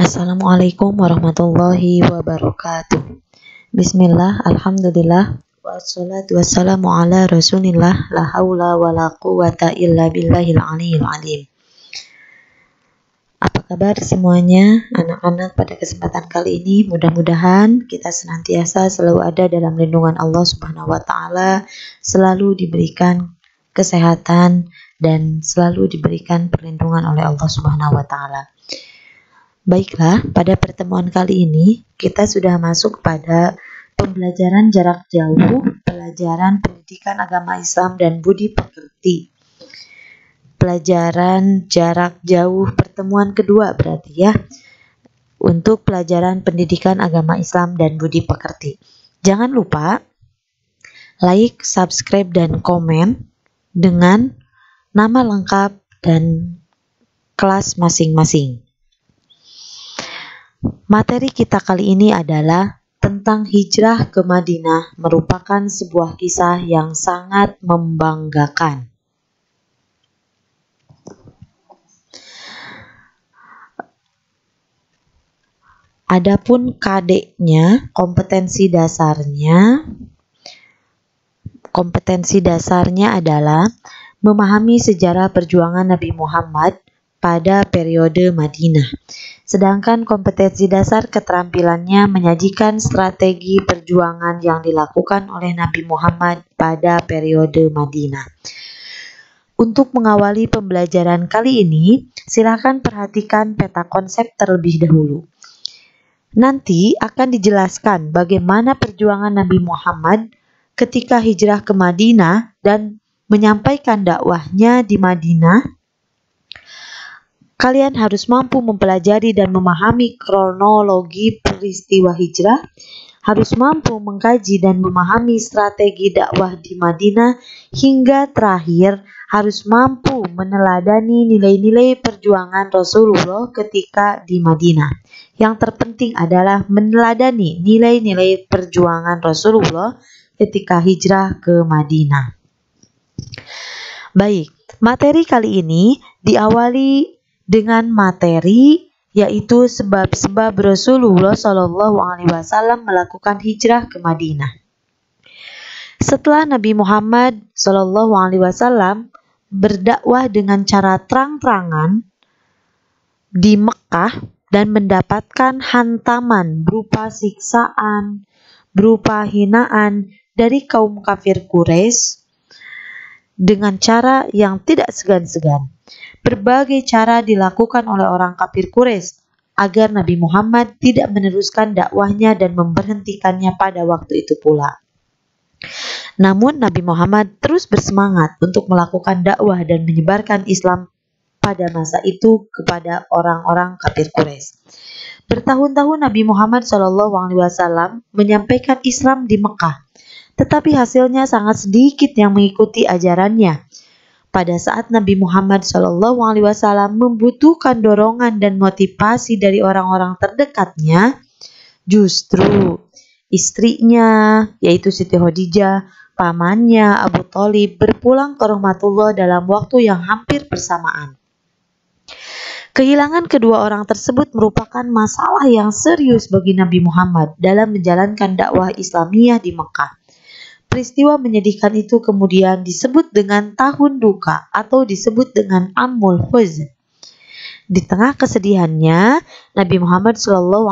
Assalamualaikum warahmatullahi wabarakatuh. Bismillah, alhamdulillah, wassalatu wassalamu ala rasulillah, la haula wa la quwata illa billahil aliyil alim. Apa kabar semuanya anak-anak? Pada kesempatan kali ini mudah-mudahan kita senantiasa selalu ada dalam lindungan Allah Subhanahu wa taala, selalu diberikan kesehatan dan selalu diberikan perlindungan oleh Allah Subhanahu wa taala. Baiklah, pada pertemuan kali ini kita sudah masuk pada pembelajaran jarak jauh, pelajaran pendidikan agama Islam dan budi pekerti. Pelajaran jarak jauh pertemuan kedua berarti ya, untuk pelajaran pendidikan agama Islam dan budi pekerti. Jangan lupa like, subscribe, dan komen dengan nama lengkap dan kelas masing-masing. Materi kita kali ini adalah tentang hijrah ke Madinah, merupakan sebuah kisah yang sangat membanggakan. Adapun KD-nya, kompetensi dasarnya adalah memahami sejarah perjuangan Nabi Muhammad pada periode Madinah. Sedangkan kompetensi dasar keterampilannya menyajikan strategi perjuangan yang dilakukan oleh Nabi Muhammad pada periode Madinah. Untuk mengawali pembelajaran kali ini, silakan perhatikan peta konsep terlebih dahulu. Nanti akan dijelaskan bagaimana perjuangan Nabi Muhammad ketika hijrah ke Madinah dan menyampaikan dakwahnya di Madinah. Kalian harus mampu mempelajari dan memahami kronologi peristiwa hijrah, harus mampu mengkaji dan memahami strategi dakwah di Madinah, hingga terakhir harus mampu meneladani nilai-nilai perjuangan Rasulullah ketika di Madinah. Yang terpenting adalah meneladani nilai-nilai perjuangan Rasulullah ketika hijrah ke Madinah. Baik, materi kali ini diawali dengan materi yaitu sebab-sebab Rasulullah Shallallahu Alaihi Wasallam melakukan hijrah ke Madinah. Setelah Nabi Muhammad Shallallahu Alaihi Wasallam berdakwah dengan cara terang-terangan di Mekah dan mendapatkan hantaman berupa siksaan, berupa hinaan dari kaum kafir Quraisy dengan cara yang tidak segan-segan. Berbagai cara dilakukan oleh orang kafir Quraisy agar Nabi Muhammad tidak meneruskan dakwahnya dan memberhentikannya pada waktu itu pula. Namun Nabi Muhammad terus bersemangat untuk melakukan dakwah dan menyebarkan Islam pada masa itu kepada orang-orang kafir Quraisy. Bertahun-tahun Nabi Muhammad SAW menyampaikan Islam di Mekah, tetapi hasilnya sangat sedikit yang mengikuti ajarannya. Pada saat Nabi Muhammad SAW membutuhkan dorongan dan motivasi dari orang-orang terdekatnya, justru istrinya, yaitu Siti Khadijah, pamannya Abu Thalib berpulang ke rahmatullah dalam waktu yang hampir bersamaan. Kehilangan kedua orang tersebut merupakan masalah yang serius bagi Nabi Muhammad dalam menjalankan dakwah Islamiyah di Mekah. Peristiwa menyedihkan itu kemudian disebut dengan tahun duka atau disebut dengan Amul Huzn. Di tengah kesedihannya, Nabi Muhammad SAW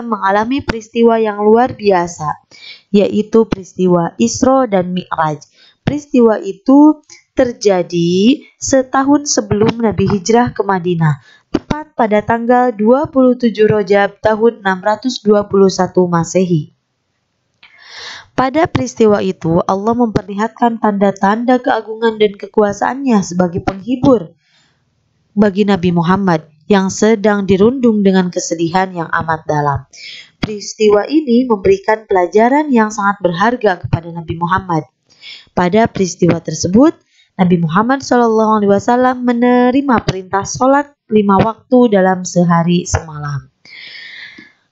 mengalami peristiwa yang luar biasa, yaitu peristiwa Isra dan Mi'raj. Peristiwa itu terjadi setahun sebelum Nabi hijrah ke Madinah, tepat pada tanggal 27 Rajab tahun 621 Masehi. Pada peristiwa itu, Allah memperlihatkan tanda-tanda keagungan dan kekuasaannya sebagai penghibur bagi Nabi Muhammad yang sedang dirundung dengan kesedihan yang amat dalam. Peristiwa ini memberikan pelajaran yang sangat berharga kepada Nabi Muhammad. Pada peristiwa tersebut, Nabi Muhammad SAW menerima perintah sholat 5 waktu dalam sehari semalam.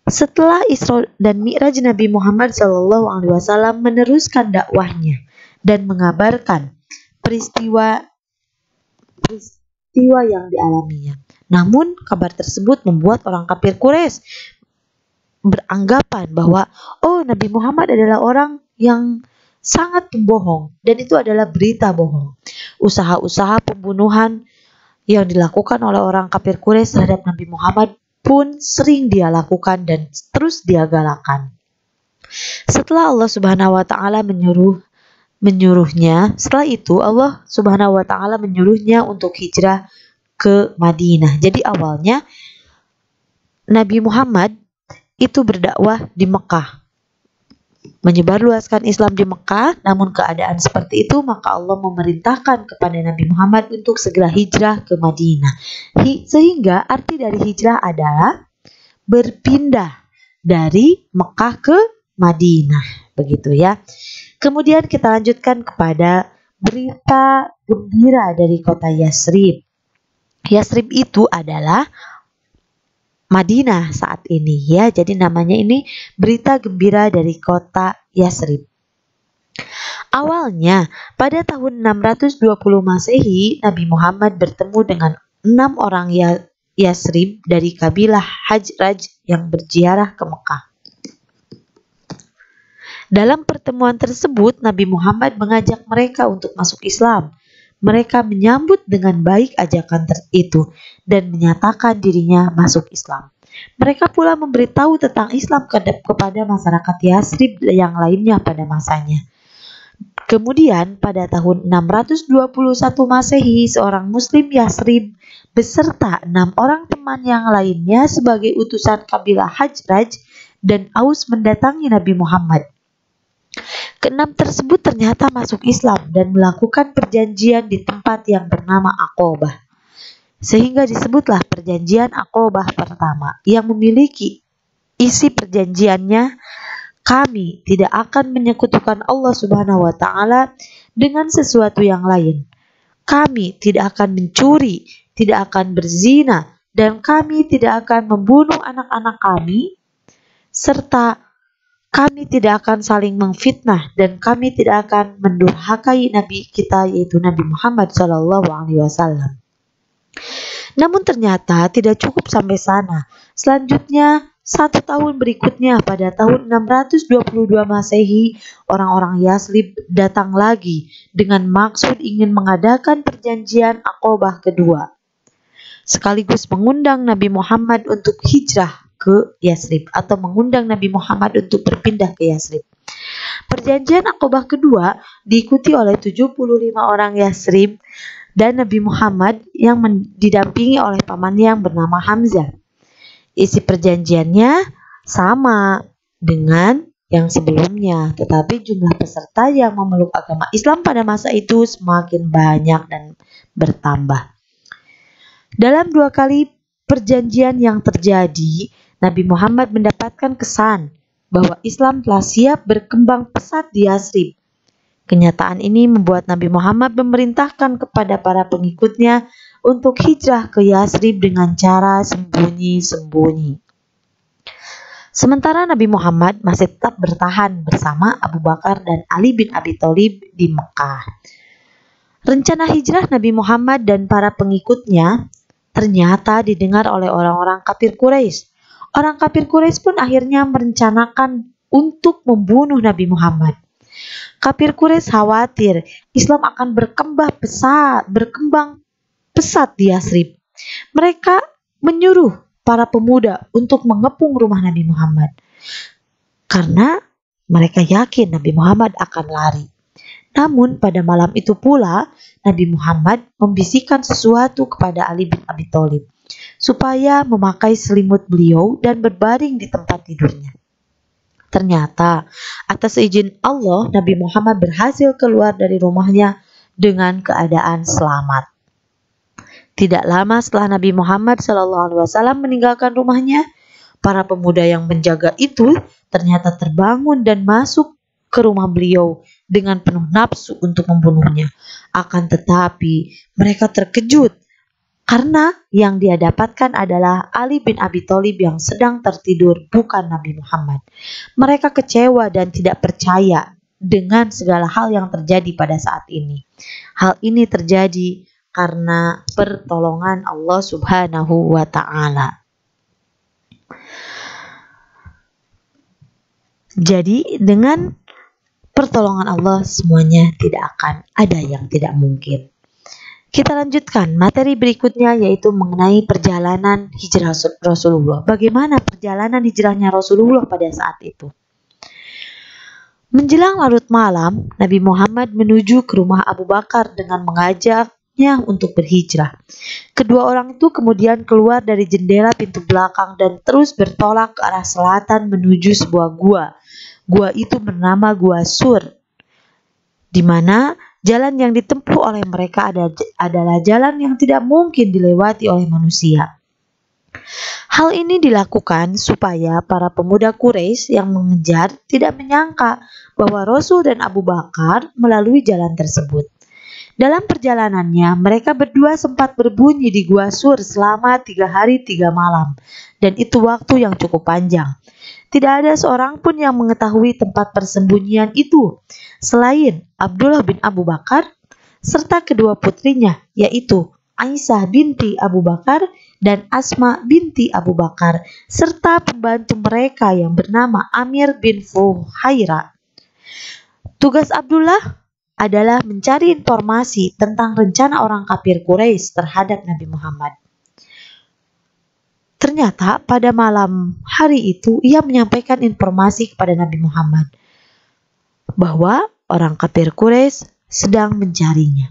Setelah Isra dan Mi'raj, Nabi Muhammad SAW meneruskan dakwahnya dan mengabarkan peristiwa peristiwa yang dialaminya. Namun kabar tersebut membuat orang kafir Quraisy beranggapan bahwa Nabi Muhammad adalah orang yang sangat pembohong dan itu adalah berita bohong. Usaha-usaha pembunuhan yang dilakukan oleh orang kafir Quraisy terhadap Nabi Muhammad pun sering dia lakukan dan terus dia galakan. Setelah Allah Subhanahu wa taala menyuruhnya, setelah itu Allah Subhanahu wa taala menyuruhnya untuk hijrah ke Madinah. Jadi awalnya Nabi Muhammad itu berdakwah di Mekah, menyebarluaskan Islam di Mekah. Namun keadaan seperti itu, maka Allah memerintahkan kepada Nabi Muhammad untuk segera hijrah ke Madinah. Sehingga arti dari hijrah adalah berpindah dari Mekah ke Madinah, begitu ya. Kemudian kita lanjutkan kepada berita gembira dari kota Yasrib. Yasrib itu adalah Madinah saat ini ya. Jadi namanya ini berita gembira dari kota Yasrib. Awalnya pada tahun 620 Masehi, Nabi Muhammad bertemu dengan 6 orang Yasrib dari kabilah Hajraj yang berziarah ke Mekah. Dalam pertemuan tersebut, Nabi Muhammad mengajak mereka untuk masuk Islam. Mereka menyambut dengan baik ajakan itu dan menyatakan dirinya masuk Islam. Mereka pula memberitahu tentang Islam kepada masyarakat Yasrib yang lainnya pada masanya. Kemudian pada tahun 621 Masehi, seorang Muslim Yasrib beserta 6 orang teman yang lainnya sebagai utusan kabilah Hajraj dan Aus mendatangi Nabi Muhammad. Keenam tersebut ternyata masuk Islam dan melakukan perjanjian di tempat yang bernama Aqobah. Sehingga disebutlah perjanjian Aqobah pertama, yang memiliki isi perjanjiannya, kami tidak akan menyekutukan Allah Subhanahu wa taala dengan sesuatu yang lain. Kami tidak akan mencuri, tidak akan berzina, dan kami tidak akan membunuh anak-anak kami, serta kami tidak akan saling memfitnah, dan kami tidak akan mendurhakai Nabi kita, yaitu Nabi Muhammad SAW. Namun ternyata tidak cukup sampai sana. Selanjutnya, 1 tahun berikutnya pada tahun 622 Masehi, orang-orang Yasrib datang lagi dengan maksud ingin mengadakan perjanjian Aqobah kedua, sekaligus mengundang Nabi Muhammad untuk hijrah ke Yasrib atau mengundang Nabi Muhammad untuk berpindah ke Yasrib. Perjanjian Aqobah kedua diikuti oleh 75 orang Yasrib dan Nabi Muhammad yang didampingi oleh pamannya yang bernama Hamzah. Isi perjanjiannya sama dengan yang sebelumnya, tetapi jumlah peserta yang memeluk agama Islam pada masa itu semakin banyak dan bertambah. Dalam 2 kali perjanjian yang terjadi, Nabi Muhammad mendapatkan kesan bahwa Islam telah siap berkembang pesat di Yasrib. Kenyataan ini membuat Nabi Muhammad memerintahkan kepada para pengikutnya untuk hijrah ke Yasrib dengan cara sembunyi-sembunyi. Sementara Nabi Muhammad masih tetap bertahan bersama Abu Bakar dan Ali bin Abi Thalib di Mekah. Rencana hijrah Nabi Muhammad dan para pengikutnya ternyata didengar oleh orang-orang kafir Quraisy. Orang kafir Quraisy pun akhirnya merencanakan untuk membunuh Nabi Muhammad. Kafir Quraisy khawatir Islam akan berkembang pesat di Yasrib. Mereka menyuruh para pemuda untuk mengepung rumah Nabi Muhammad karena mereka yakin Nabi Muhammad akan lari. Namun pada malam itu pula Nabi Muhammad membisikkan sesuatu kepada Ali bin Abi Thalib supaya memakai selimut beliau dan berbaring di tempat tidurnya. Ternyata atas izin Allah, Nabi Muhammad berhasil keluar dari rumahnya dengan keadaan selamat. Tidak lama setelah Nabi Muhammad SAW meninggalkan rumahnya, para pemuda yang menjaga itu ternyata terbangun dan masuk ke rumah beliau dengan penuh nafsu untuk membunuhnya. Akan tetapi mereka terkejut karena yang dia dapatkan adalah Ali bin Abi Thalib yang sedang tertidur, bukan Nabi Muhammad. Mereka kecewa dan tidak percaya dengan segala hal yang terjadi pada saat ini. Hal ini terjadi karena pertolongan Allah Subhanahu wa Ta'ala. Jadi dengan pertolongan Allah semuanya tidak akan ada yang tidak mungkin. Kita lanjutkan materi berikutnya, yaitu mengenai perjalanan hijrah Rasulullah. Bagaimana perjalanan hijrahnya Rasulullah pada saat itu? Menjelang larut malam, Nabi Muhammad menuju ke rumah Abu Bakar dengan mengajaknya untuk berhijrah. Kedua orang itu kemudian keluar dari jendela pintu belakang dan terus bertolak ke arah selatan menuju sebuah gua. Gua itu bernama Gua Sur, di mana jalan yang ditempuh oleh mereka adalah jalan yang tidak mungkin dilewati oleh manusia. Hal ini dilakukan supaya para pemuda Quraisy yang mengejar tidak menyangka bahwa Rasul dan Abu Bakar melalui jalan tersebut. Dalam perjalanannya, mereka berdua sempat berbunyi di Gua Sur selama 3 hari 3 malam, dan itu waktu yang cukup panjang. Tidak ada seorang pun yang mengetahui tempat persembunyian itu selain Abdullah bin Abu Bakar serta kedua putrinya, yaitu Aisyah binti Abu Bakar dan Asma binti Abu Bakar, serta pembantu mereka yang bernama Amir bin Fuhaira. Tugas Abdullah adalah mencari informasi tentang rencana orang kafir Quraisy terhadap Nabi Muhammad. Ternyata pada malam hari itu ia menyampaikan informasi kepada Nabi Muhammad bahwa orang kafir Quraisy sedang mencarinya.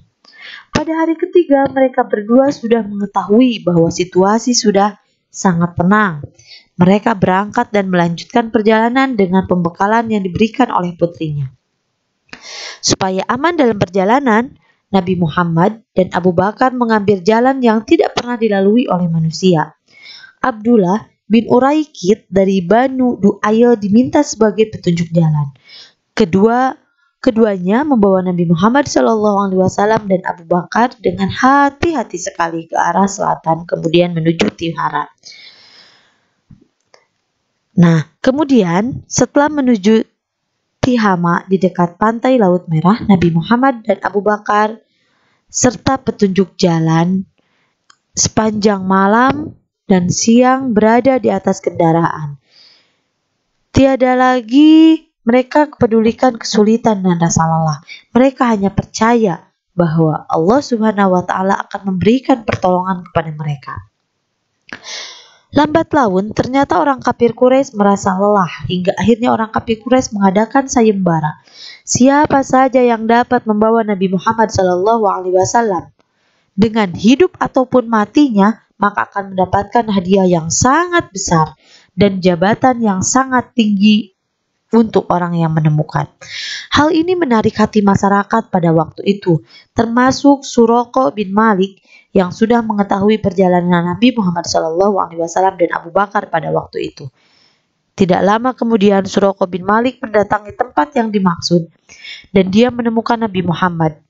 Pada hari ketiga mereka berdua sudah mengetahui bahwa situasi sudah sangat tenang. Mereka berangkat dan melanjutkan perjalanan dengan pembekalan yang diberikan oleh putrinya. Supaya aman dalam perjalanan, Nabi Muhammad dan Abu Bakar mengambil jalan yang tidak pernah dilalui oleh manusia. Abdullah bin Uraikid dari Banu Du'ail diminta sebagai petunjuk jalan. Keduanya membawa Nabi Muhammad SAW dan Abu Bakar dengan hati-hati sekali ke arah selatan, kemudian menuju Tihara. Nah, kemudian setelah menuju Tihama di dekat pantai Laut Merah, Nabi Muhammad dan Abu Bakar serta petunjuk jalan sepanjang malam dan siang berada di atas kendaraan. Tiada lagi mereka kepedulikan kesulitan dan rasa lelah. Mereka hanya percaya bahwa Allah Subhanahu wa Ta'ala akan memberikan pertolongan kepada mereka. Lambat laun, ternyata orang kafir Quraisy merasa lelah hingga akhirnya orang kafir Quraisy mengadakan sayembara. Siapa saja yang dapat membawa Nabi Muhammad SAW dengan hidup ataupun matinya, maka akan mendapatkan hadiah yang sangat besar dan jabatan yang sangat tinggi untuk orang yang menemukan. Hal ini menarik hati masyarakat pada waktu itu, termasuk Suraqah bin Malik yang sudah mengetahui perjalanan Nabi Muhammad SAW dan Abu Bakar pada waktu itu. Tidak lama kemudian Suraqah bin Malik mendatangi tempat yang dimaksud dan dia menemukan Nabi Muhammad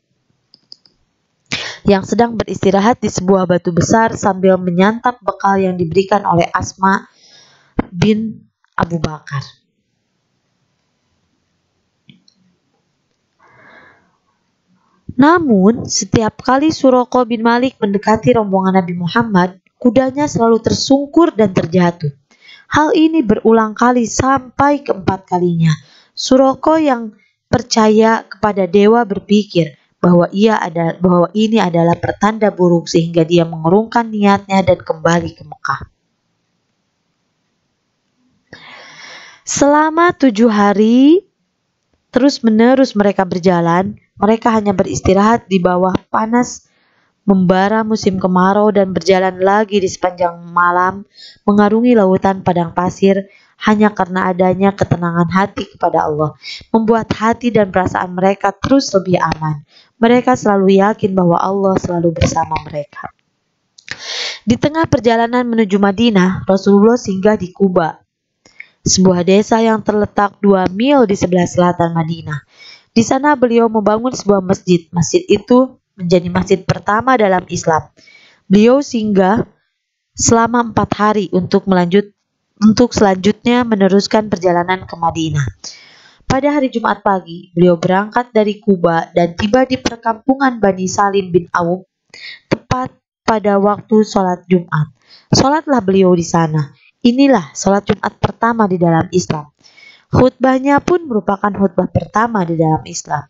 yang sedang beristirahat di sebuah batu besar sambil menyantap bekal yang diberikan oleh Asma bin Abu Bakar. Namun, setiap kali Suraqah bin Malik mendekati rombongan Nabi Muhammad, kudanya selalu tersungkur dan terjatuh. Hal ini berulang kali sampai keempat kalinya. Suraqah yang percaya kepada dewa berpikir bahwa ini adalah pertanda buruk sehingga dia mengurungkan niatnya dan kembali ke Mekah. Selama 7 hari terus-menerus mereka berjalan. Mereka hanya beristirahat di bawah panas membara musim kemarau dan berjalan lagi di sepanjang malam mengarungi lautan padang pasir hanya karena adanya ketenangan hati kepada Allah, membuat hati dan perasaan mereka terus lebih aman. Mereka selalu yakin bahwa Allah selalu bersama mereka. Di tengah perjalanan menuju Madinah, Rasulullah singgah di Quba, sebuah desa yang terletak 2 mil di sebelah selatan Madinah. Di sana beliau membangun sebuah masjid. Masjid itu menjadi masjid pertama dalam Islam. Beliau singgah selama 4 hari untuk selanjutnya meneruskan perjalanan ke Madinah. Pada hari Jumat pagi, beliau berangkat dari Quba dan tiba di perkampungan Bani Salim bin Auf tepat pada waktu sholat Jumat. Sholatlah beliau di sana. Inilah sholat Jumat pertama di dalam Islam. Khutbahnya pun merupakan khutbah pertama di dalam Islam.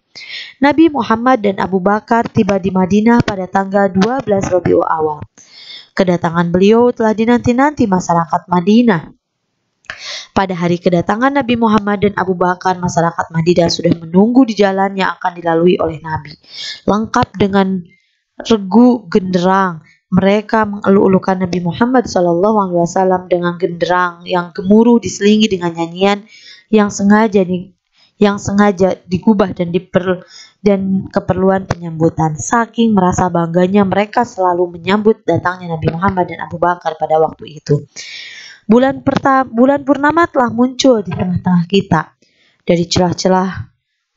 Nabi Muhammad dan Abu Bakar tiba di Madinah pada tanggal 12 Rabiul Awal. Kedatangan beliau telah dinanti-nanti masyarakat Madinah. Pada hari kedatangan Nabi Muhammad dan Abu Bakar, masyarakat Madinah sudah menunggu di jalan yang akan dilalui oleh Nabi. Lengkap dengan regu genderang, mereka mengeluh-elukan Nabi Muhammad SAW dengan genderang yang gemuruh diselingi dengan nyanyian yang sengaja digubah dan keperluan penyambutan. Saking merasa bangganya mereka selalu menyambut datangnya Nabi Muhammad dan Abu Bakar pada waktu itu. Bulan purnama telah muncul di tengah-tengah kita. Dari celah-celah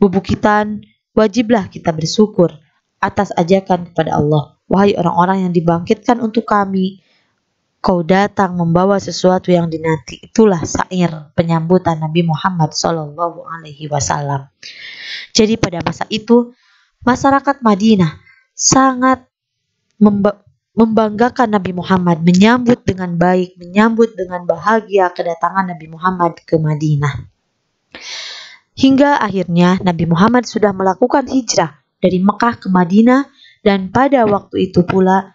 bebukitan, wajiblah kita bersyukur atas ajakan kepada Allah. Wahai orang-orang yang dibangkitkan untuk kami, kau datang membawa sesuatu yang dinanti. Itulah syair penyambutan Nabi Muhammad SAW. Jadi pada masa itu, masyarakat Madinah sangat membanggakan Nabi Muhammad, menyambut dengan baik, menyambut dengan bahagia kedatangan Nabi Muhammad ke Madinah. Hingga akhirnya Nabi Muhammad sudah melakukan hijrah dari Mekah ke Madinah, dan pada waktu itu pula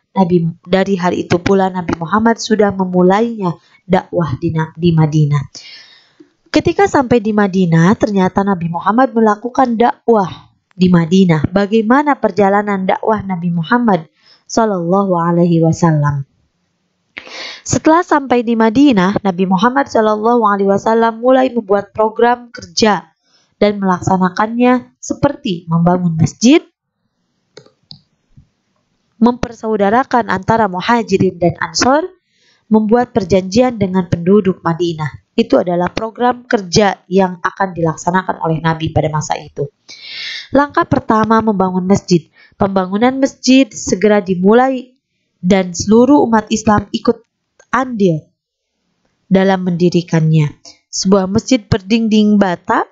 dari hari itu pula Nabi Muhammad sudah memulainya dakwah di Madinah. Ketika sampai di Madinah, ternyata Nabi Muhammad melakukan dakwah di Madinah. Bagaimana perjalanan dakwah Nabi Muhammad Sallallahu Alaihi Wasallam? Setelah sampai di Madinah, Nabi Muhammad Sallallahu Alaihi Wasallam mulai membuat program kerja dan melaksanakannya seperti membangun masjid, mempersaudarakan antara muhajirin dan ansor, membuat perjanjian dengan penduduk Madinah. Itu adalah program kerja yang akan dilaksanakan oleh Nabi pada masa itu. Langkah pertama, membangun masjid. Pembangunan masjid segera dimulai dan seluruh umat Islam ikut andil dalam mendirikannya. Sebuah masjid berdinding bata,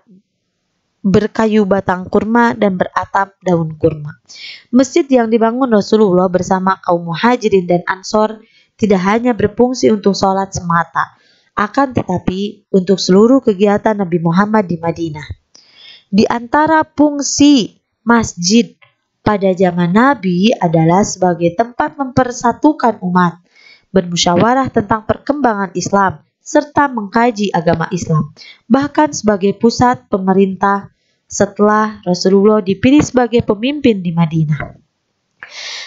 berkayu batang kurma dan beratap daun kurma. Masjid yang dibangun Rasulullah bersama kaum muhajirin dan ansor tidak hanya berfungsi untuk sholat semata, akan tetapi untuk seluruh kegiatan Nabi Muhammad di Madinah. Di antara fungsi masjid pada zaman Nabi adalah sebagai tempat mempersatukan umat, bermusyawarah tentang perkembangan Islam, serta mengkaji agama Islam, bahkan sebagai pusat pemerintah setelah Rasulullah dipilih sebagai pemimpin di Madinah.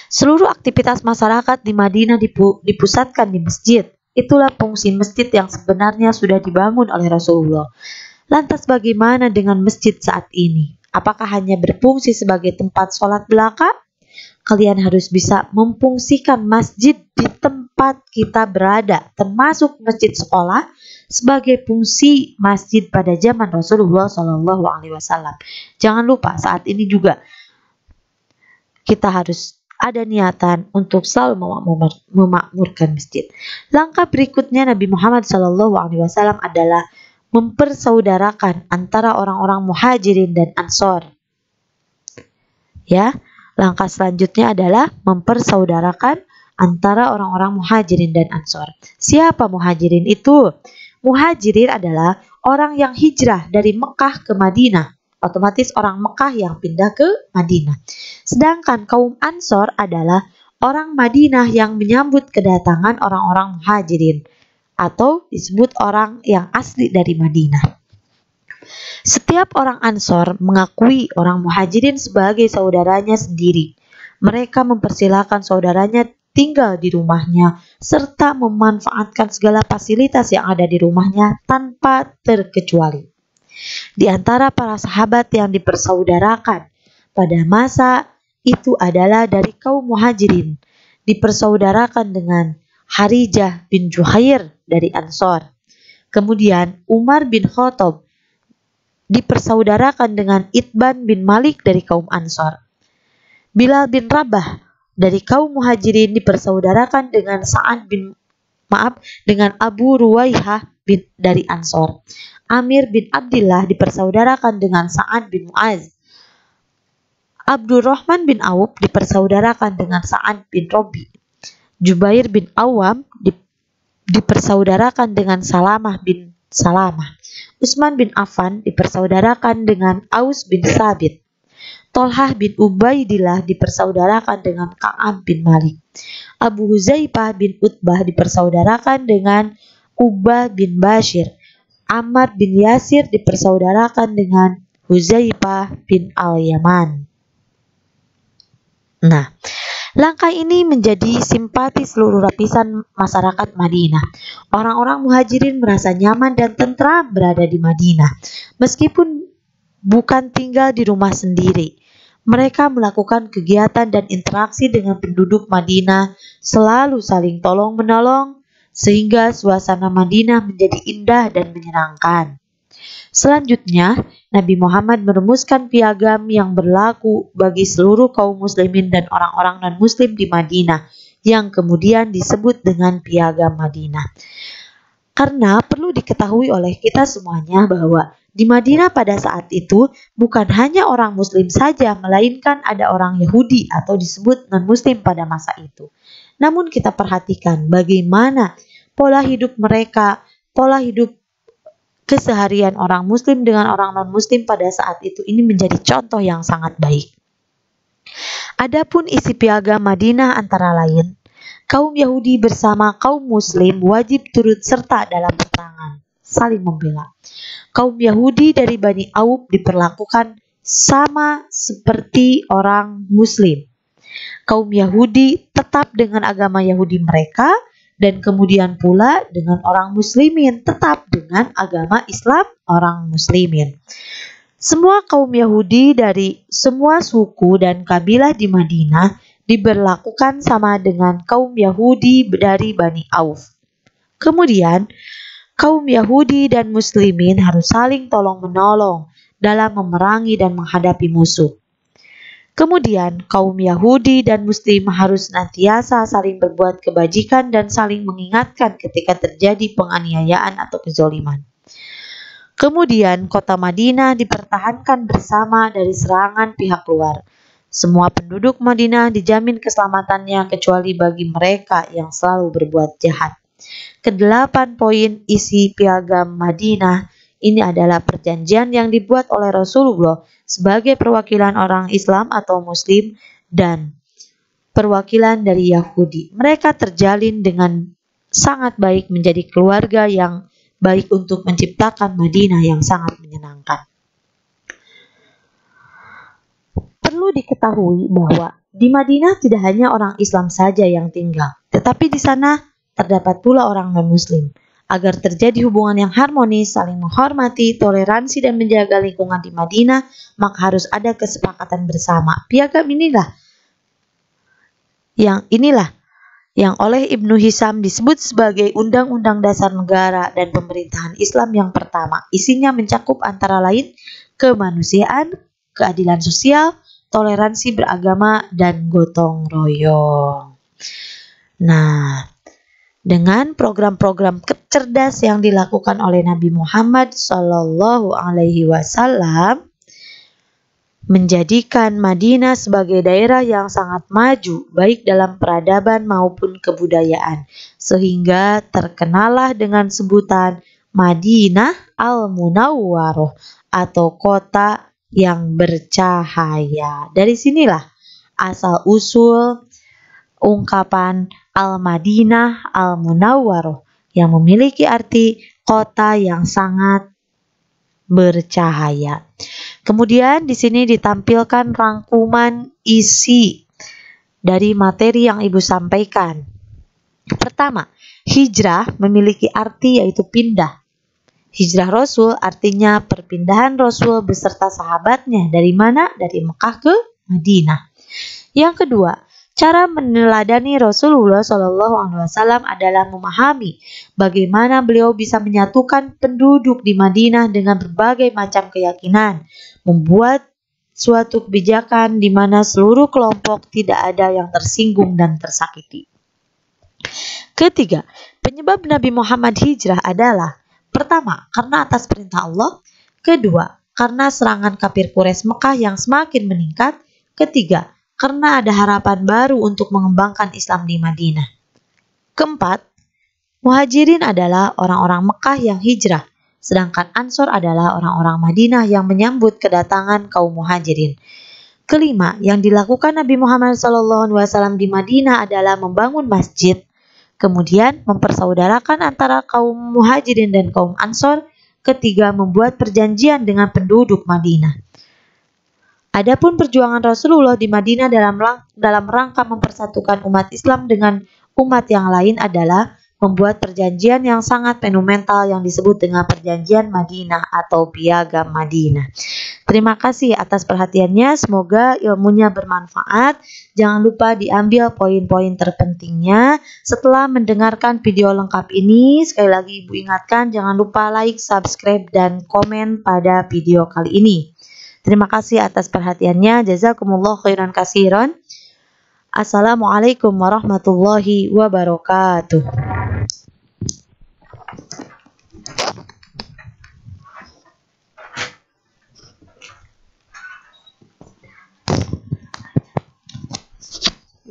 Seluruh aktivitas masyarakat di Madinah dipusatkan di masjid. Itulah fungsi masjid yang sebenarnya sudah dibangun oleh Rasulullah. Lantas bagaimana dengan masjid saat ini? Apakah hanya berfungsi sebagai tempat sholat belaka? Kalian harus bisa memfungsikan masjid di tempat kita berada, termasuk masjid sekolah, sebagai fungsi masjid pada zaman Rasulullah SAW. Jangan lupa saat ini juga kita harus ada niatan untuk selalu memakmurkan masjid. Langkah berikutnya Nabi Muhammad SAW adalah mempersaudarakan antara orang-orang muhajirin dan ansor. Ya. Langkah selanjutnya adalah mempersaudarakan antara orang-orang muhajirin dan ansor. Siapa muhajirin itu? Muhajirin adalah orang yang hijrah dari Mekah ke Madinah. Otomatis orang Mekah yang pindah ke Madinah. Sedangkan kaum ansor adalah orang Madinah yang menyambut kedatangan orang-orang muhajirin, atau disebut orang yang asli dari Madinah. Setiap orang ansor mengakui orang muhajirin sebagai saudaranya sendiri. Mereka mempersilahkan saudaranya tinggal di rumahnya, serta memanfaatkan segala fasilitas yang ada di rumahnya tanpa terkecuali. Di antara para sahabat yang dipersaudarakan pada masa itu adalah dari kaum muhajirin, dipersaudarakan dengan Harijah bin Juhair dari Ansor. Kemudian Umar bin Khattab dipersaudarakan dengan Itban bin Malik dari kaum Ansor. Bilal bin Rabah dari kaum muhajirin dipersaudarakan dengan dengan Abu Ruwaihah dari Ansor. Amir bin Abdillah dipersaudarakan dengan Sa'ad bin Mu'az. Abdurrahman bin Auf dipersaudarakan dengan Sa'ad bin Robi. Jubair bin Awam dipersaudarakan dengan Salamah bin Salamah. Utsman bin Affan dipersaudarakan dengan Aus bin Sabit. Tolhah bin Ubaidillah dipersaudarakan dengan Ka'ab bin Malik. Abu Huzaifah bin Utbah dipersaudarakan dengan Ubah bin Bashir. Ammar bin Yasir dipersaudarakan dengan Huzaifah bin Al-Yaman. Nah, langkah ini menjadi simpati seluruh lapisan masyarakat Madinah. Orang-orang muhajirin merasa nyaman dan tentram berada di Madinah. Meskipun bukan tinggal di rumah sendiri, mereka melakukan kegiatan dan interaksi dengan penduduk Madinah, selalu saling tolong-menolong, sehingga suasana Madinah menjadi indah dan menyenangkan. Selanjutnya, Nabi Muhammad merumuskan piagam yang berlaku bagi seluruh kaum muslimin dan orang-orang non-muslim di Madinah, yang kemudian disebut dengan piagam Madinah. Karena perlu diketahui oleh kita semuanya bahwa di Madinah pada saat itu bukan hanya orang muslim saja, melainkan ada orang Yahudi atau disebut non-muslim pada masa itu. Namun kita perhatikan bagaimana pola hidup mereka, pola hidup keseharian orang muslim dengan orang non-muslim pada saat itu ini menjadi contoh yang sangat baik. Adapun isi piagam Madinah antara lain, kaum Yahudi bersama kaum muslim wajib turut serta dalam peperangan, saling membela. Kaum Yahudi dari Bani Auf diperlakukan sama seperti orang muslim. Kaum Yahudi tetap dengan agama Yahudi mereka, dan kemudian pula dengan orang muslimin tetap dengan agama Islam orang muslimin. Semua kaum Yahudi dari semua suku dan kabilah di Madinah diberlakukan sama dengan kaum Yahudi dari Bani Auf. Kemudian kaum Yahudi dan muslimin harus saling tolong-menolong dalam memerangi dan menghadapi musuh. Kemudian kaum Yahudi dan Muslim harus senantiasa saling berbuat kebajikan dan saling mengingatkan ketika terjadi penganiayaan atau kezaliman. Kemudian kota Madinah dipertahankan bersama dari serangan pihak luar. Semua penduduk Madinah dijamin keselamatannya kecuali bagi mereka yang selalu berbuat jahat. Kedelapan poin isi piagam Madinah ini adalah perjanjian yang dibuat oleh Rasulullah sebagai perwakilan orang Islam atau Muslim dan perwakilan dari Yahudi. Mereka terjalin dengan sangat baik menjadi keluarga yang baik untuk menciptakan Madinah yang sangat menyenangkan. Perlu diketahui bahwa di Madinah tidak hanya orang Islam saja yang tinggal, tetapi di sana terdapat pula orang non-Muslim. Agar terjadi hubungan yang harmonis, saling menghormati, toleransi, dan menjaga lingkungan di Madinah, maka harus ada kesepakatan bersama. Piagam inilah yang oleh Ibnu Hisham disebut sebagai Undang-Undang Dasar Negara dan Pemerintahan Islam yang pertama. Isinya mencakup antara lain kemanusiaan, keadilan sosial, toleransi beragama, dan gotong royong. Nah, dengan program-program cerdas yang dilakukan oleh Nabi Muhammad Shallallahu Alaihi Wasallam, menjadikan Madinah sebagai daerah yang sangat maju baik dalam peradaban maupun kebudayaan, sehingga terkenalah dengan sebutan Madinah Al-Munawwaroh atau kota yang bercahaya. Dari sinilah asal usul ungkapan Al-Madinah Al-Munawwaroh yang memiliki arti kota yang sangat bercahaya. Kemudian di sini ditampilkan rangkuman isi dari materi yang Ibu sampaikan. Pertama, hijrah memiliki arti yaitu pindah. Hijrah Rasul artinya perpindahan Rasul beserta sahabatnya dari mana? Dari Mekah ke Madinah. Yang kedua, cara meneladani Rasulullah SAW adalah memahami bagaimana beliau bisa menyatukan penduduk di Madinah dengan berbagai macam keyakinan, membuat suatu kebijakan di mana seluruh kelompok tidak ada yang tersinggung dan tersakiti. Ketiga, penyebab Nabi Muhammad hijrah adalah pertama, karena atas perintah Allah. Kedua, karena serangan kafir Quraisy Mekah yang semakin meningkat. Ketiga, karena ada harapan baru untuk mengembangkan Islam di Madinah. Keempat, Muhajirin adalah orang-orang Mekah yang hijrah, sedangkan Ansor adalah orang-orang Madinah yang menyambut kedatangan kaum Muhajirin. Kelima, yang dilakukan Nabi Muhammad SAW di Madinah adalah membangun masjid, kemudian mempersaudarakan antara kaum Muhajirin dan kaum Ansor. Ketiga, membuat perjanjian dengan penduduk Madinah. Adapun perjuangan Rasulullah di Madinah dalam rangka mempersatukan umat Islam dengan umat yang lain adalah membuat perjanjian yang sangat monumental yang disebut dengan Perjanjian Madinah atau Piagam Madinah. Terima kasih atas perhatiannya, semoga ilmunya bermanfaat. Jangan lupa diambil poin-poin terpentingnya. Setelah mendengarkan video lengkap ini, sekali lagi Ibu ingatkan jangan lupa like, subscribe, dan komen pada video kali ini. Terima kasih atas perhatiannya. Jazakumullah khairan katsiran. Assalamualaikum warahmatullahi wabarakatuh.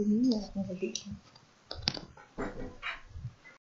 Ini